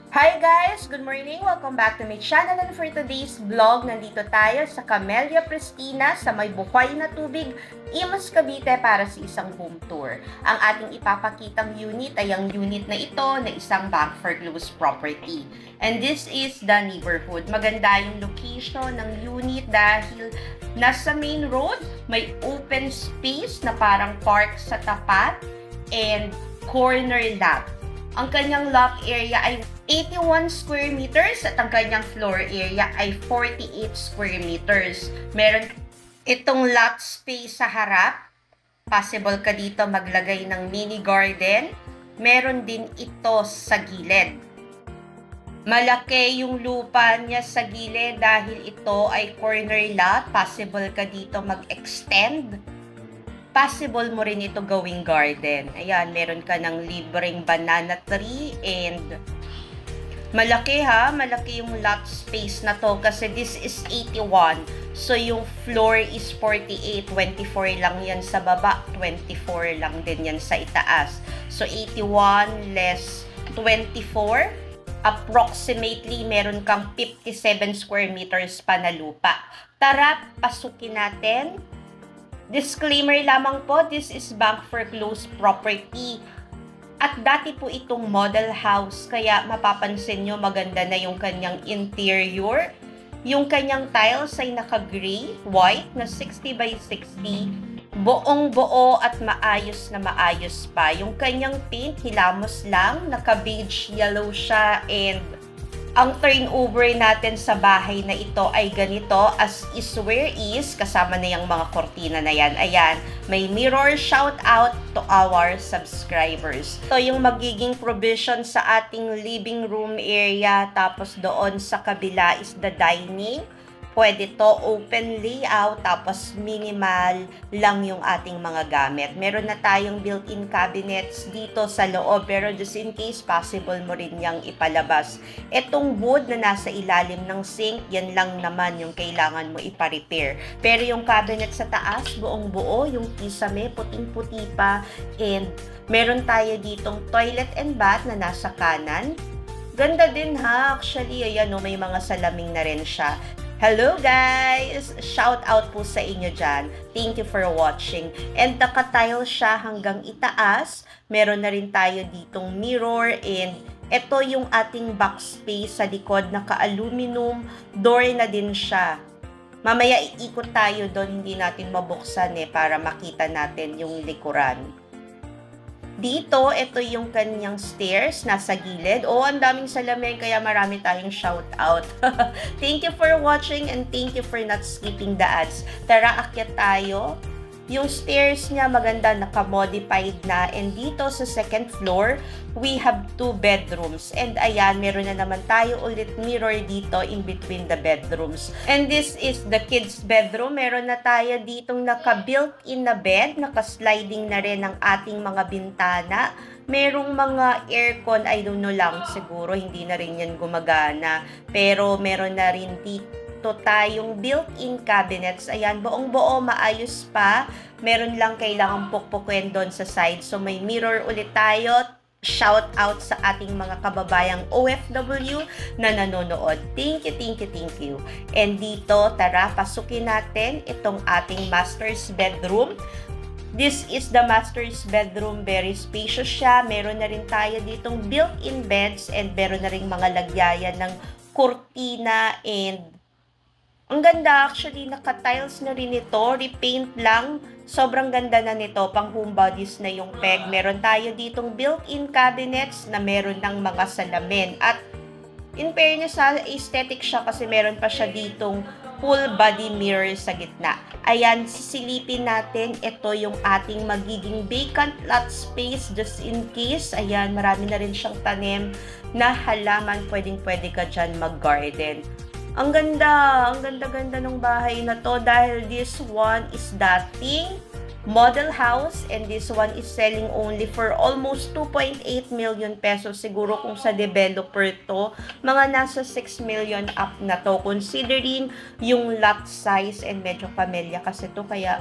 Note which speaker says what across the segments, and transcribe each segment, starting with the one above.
Speaker 1: Hi guys! Good morning! Welcome back to my channel, and for today's vlog, nandito tayo sa Camellia Pristina sa may buhay na tubig, Imus, Cavite para sa isang home tour. Ang ating ipapakitang unit ay ang unit na ito na isang Bank for Close property. And this is the neighborhood. Maganda yung location ng unit dahil nasa main road, may open space na parang park sa tapat and corner lot. Ang kanyang lot area ay 81 square meters at ang kanyang floor area ay 48 square meters. Meron itong lot space sa harap. Possible ka dito maglagay ng mini garden. Meron din ito sa gilid. Malaki yung lupa niya sa gilid dahil ito ay corner lot. Possible ka dito mag-extend. Possible mo rin ito gawing garden. Ayan, meron ka ng libreng banana tree and malaki malaki yung lot space na to kasi this is 81. So yung floor is 48, 24 lang yan sa baba, 24 lang din yan sa itaas. So 81 less 24, approximately meron kang 57 square meters pa na lupa. Tara, pasukin natin. Disclaimer lamang po, this is Bank for Close property. At dati po itong model house, kaya mapapansin nyo maganda na yung kanyang interior. Yung kanyang tiles ay naka-gray, white na 60 by 60. Buong buo at maayos na maayos pa. Yung kanyang paint, hilamos lang, naka-beige yellow siya, and ang turnover natin sa bahay na ito ay ganito, as is where is, kasama na yung mga kortina na yan. Ayan, may mirror, shout out to our subscribers. Ito yung magiging provision sa ating living room area, tapos doon sa kabila is the dining. Pwede to open layout, tapos minimal lang yung ating mga gamit. Meron na tayong built-in cabinets dito sa loob, pero just in case, possible mo rin yung ipalabas. Etong wood na nasa ilalim ng sink, yan lang naman yung kailangan mo ipa-repair. Pero yung cabinet sa taas, buong buo, yung kisame, puting-puti pa, and meron tayo ditong toilet and bath na nasa kanan. Ganda din actually, ayan may mga salaming na rin siya. Hello guys! Shout out po sa inyo dyan. Thank you for watching. And naka-tile siya hanggang itaas. Meron na rin tayo ditong mirror, and ito yung ating backspace sa likod. Naka-aluminum door na din siya. Mamaya iikot tayo doon, hindi natin mabuksan para makita natin yung likuran. Dito, ito yung kanyang stairs, nasa gilid. Ang daming salamin, kaya marami tayong shout out. Thank you for watching and thank you for not skipping the ads. Tara, akyat tayo. Yung stairs niya maganda, naka-modified na. And dito sa second floor, we have 2 bedrooms. And ayan, meron na naman tayo ulit mirror dito in between the bedrooms. And this is the kids' bedroom. Meron na tayo ditong naka-built-in na bed. Naka-sliding na rin ang ating mga bintana. Merong mga aircon, I don't know lang, siguro hindi na rin yan gumagana. Pero meron na rin dito tayong built-in cabinets. Ayan, buong-buo, maayos pa. Meron lang kailangang pukpukin doon sa side. So, may mirror ulit tayo. Shout out sa ating mga kababayang OFW na nanonood. Thank you, thank you, thank you. And dito, tara, pasukin natin itong ating master's bedroom. This is the master's bedroom. Very spacious siya. Meron na rin tayo ditong built-in beds and meron na rin mga lagyayan ng kurtina, and ang ganda actually, naka-tiles na rin ito, repaint lang. Sobrang ganda na nito, pang home bodies na yung peg. Meron tayo ditong built-in cabinets na meron ng mga salamin. At in fairness, aesthetic siya kasi meron pa siya ditong full body mirror sa gitna. Ayan, sisilipin natin. Ito yung ating magiging vacant lot space just in case. Ayan, marami na rin siyang tanim na halaman. Pwedeng-pwede ka dyan mag-garden. Ang ganda ng bahay na to dahil this one is dating model house and this one is selling only for almost 2.8 million pesos. Siguro kung sa developer to, mga nasa 6 million up na to considering yung lot size, and medyo pamilya kasi to, kaya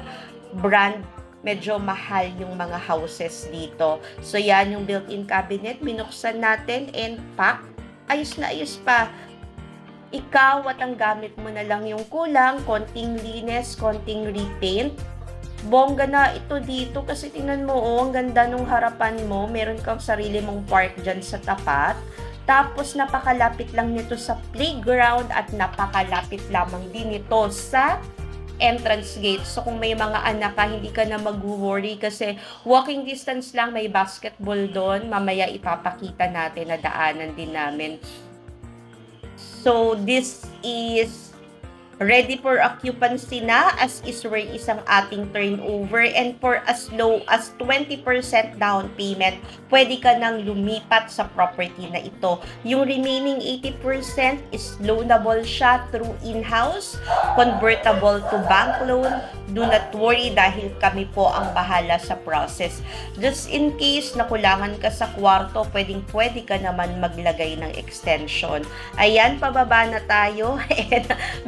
Speaker 1: brand medyo mahal yung mga houses dito. So yan yung built-in cabinet, binuksan natin and pack. ayos na ayos pa. Ikaw at ang gamit mo na lang yung kulang, konting linis, konting repaint. Bongga na ito dito kasi tingnan mo, ang ganda nung harapan mo. Meron kang sarili mong park dyan sa tapat. Tapos napakalapit lang nito sa playground at napakalapit lamang din ito sa entrance gate. So kung may mga anak ka, hindi ka na mag-worry kasi walking distance lang, may basketball doon. Mamaya ipapakita natin na daanan din namin. So, this is ready for occupancy na, as is where isang ating turnover, and for as low as 20% down payment, pwede ka nang lumipat sa property na ito. Yung remaining 80% is loanable siya through in-house, convertible to bank loan. Do not worry dahil kami po ang bahala sa process. Just in case nakulangan ka sa kwarto, pwede ka naman maglagay ng extension. Ayan, pababa na tayo.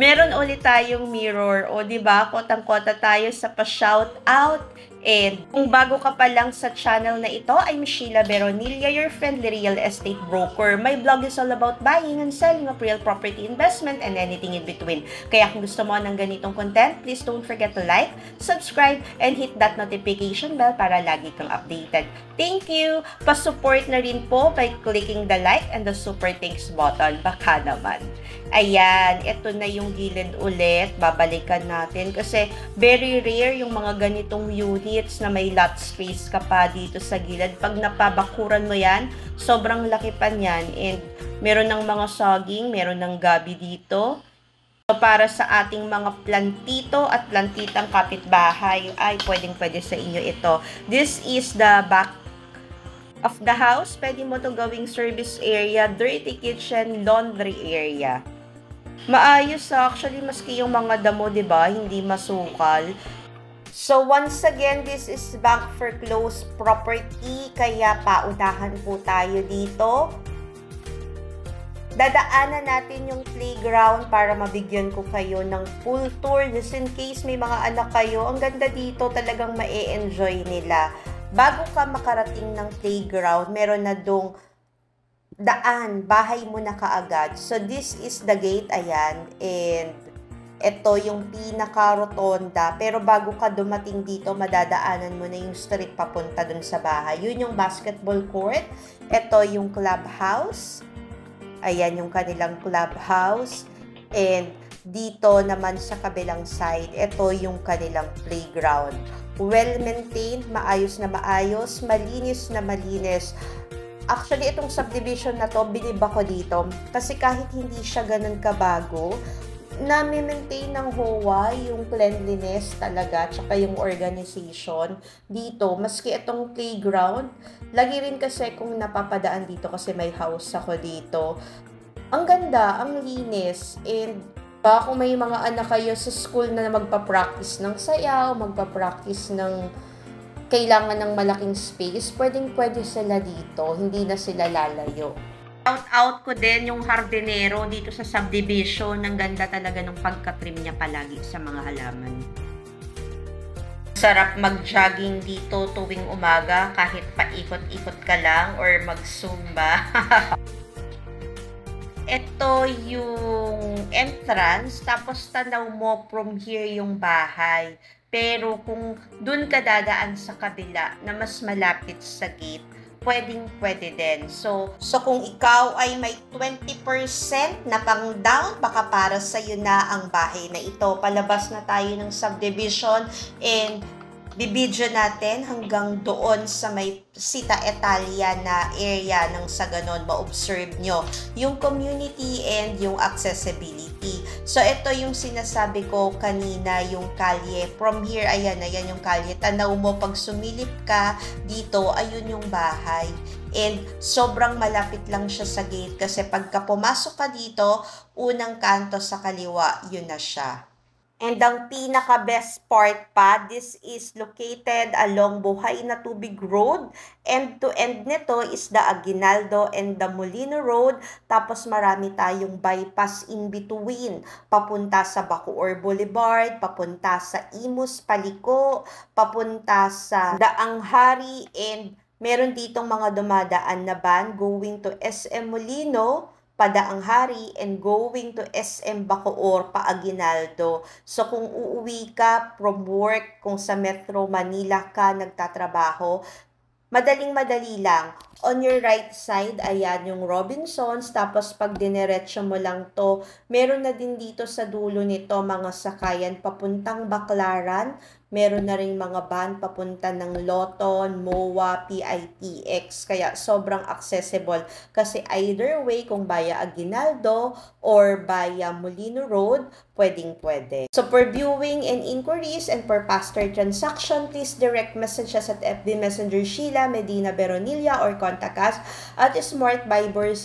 Speaker 1: Meron ulit tayong mirror. O, diba? Kotang-kota tayo sa pa-shout out. And kung bago ka pa lang sa channel na ito, I'm Sheila Veronilla, your friendly real estate broker. My blog is all about buying and selling of real property investment and anything in between. Kaya kung gusto mo ng ganitong content, please don't forget to like, subscribe, and hit that notification bell para lagi kang updated. Thank you! Pa-support na rin po by clicking the like and the super thanks button. Baka naman. Ayan, ito na yung gilid ulit. Babalikan natin kasi very rare yung mga ganitong units na may lot space ka pa dito sa gilid. Pag napabakuran mo yan, sobrang laki pa niyan. And meron ng mga saging, meron ng gabi dito. So, para sa ating mga plantito at plantitang kapitbahay, ay pwedeng-pwede sa inyo ito. This is the back of the house. Pwede mo to gawing service area, dirty kitchen, laundry area. Maayos actually, maski yung mga damo, diba, hindi masukal. So, once again, this is bank foreclosed property, kaya paunahan po tayo dito. Dadaanan natin yung playground para mabigyan ko kayo ng full tour. Just in case may mga anak kayo, ang ganda dito, talagang ma-e-enjoy nila. Bago ka makarating ng playground, meron na dong daan, bahay mo na kaagad. So, this is the gate, ayan. And ito yung pinaka-rotonda. Pero bago ka dumating dito, madadaanan mo na yung street papunta dun sa bahay. Yun yung basketball court. Ito yung clubhouse. Ayan yung kanilang clubhouse. And dito naman sa kabilang side, ito yung kanilang playground. Well-maintained, maayos na maayos, malinis na malinis. Actually, itong subdivision na to, bilib ako dito. Kasi kahit hindi siya ganun kabago, na-maintain ng HOA yung cleanliness talaga, tsaka yung organization dito. Maski itong playground, lagi rin kasi kung napapadaan dito kasi may house ako dito. Ang ganda, ang linis, and kung may mga anak kayo sa school na magpa-practice ng sayaw, magpa-practice ng kailangan ng malaking space, pwedeng-pwede sila dito, hindi na sila lalayo. Shout-out ko din yung hardinero dito sa subdivision. Ang ganda talaga ng pagka-trim niya palagi sa mga halaman. Sarap mag-jogging dito tuwing umaga kahit paikot-ikot ka lang or mag-zumba. Ito yung entrance, tapos tanaw mo from here yung bahay. Pero kung dun ka dadaan sa kabila na mas malapit sa gate, pwedeng-pwede din. So kung ikaw ay may 20% na pang down, baka para sa'yo na ang bahay na ito. Palabas na tayo ng subdivision and bibidyo natin hanggang doon sa may Sita Italia na area ng sa ganon ma-observe nyo yung community and yung accessibility. So, ito yung sinasabi ko kanina, yung kalye. From here, ayan yung kalye. Tanaw mo, pag sumilip ka dito, ayun yung bahay. And sobrang malapit lang siya sa gate kasi pagka pumasok ka dito, unang kanto sa kaliwa, yun na siya. And ang pinaka-best part pa, this is located along Buhay na Tubig Road. End to end nito is the Aguinaldo and the Molino Road. Tapos marami tayong bypass in between. Papunta sa Bacoor Boulevard, papunta sa Imus Paliko, papunta sa Daang Hari, and meron ditong mga dumadaan na van going to SM Molino, Padaang Hari and going to SM Bacoor pa Aguinaldo. So kung uuwi ka from work, kung sa Metro Manila ka nagtatrabaho, madaling-madali lang. On your right side, ayan yung Robinsons. Tapos pag dinerecho mo lang to, meron na din dito sa dulo nito mga sakayan papuntang Baclaran. Meron na rin mga van papunta ng Loton, MOA, PITX. Kaya sobrang accessible. Kasi either way, kung via Aguinaldo or via Molino Road, pwedeng-pwede. So for viewing and inquiries and for faster transaction, please direct message us at FB Messenger Sheila Medina Veronilla or contact us at Smart Viber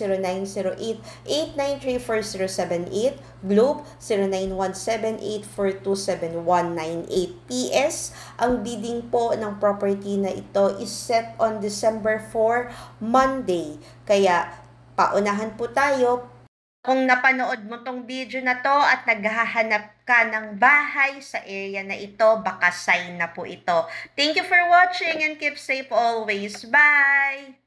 Speaker 1: 0908-893-4078, Globe 0917-842-7198. PS, ang bidding po ng property na ito is set on December 4, Monday. Kaya paunahan po tayo. Kung napanood mo tong video na to at naghahanap ka ng bahay sa area na ito, baka sign na po ito. Thank you for watching and keep safe always. Bye!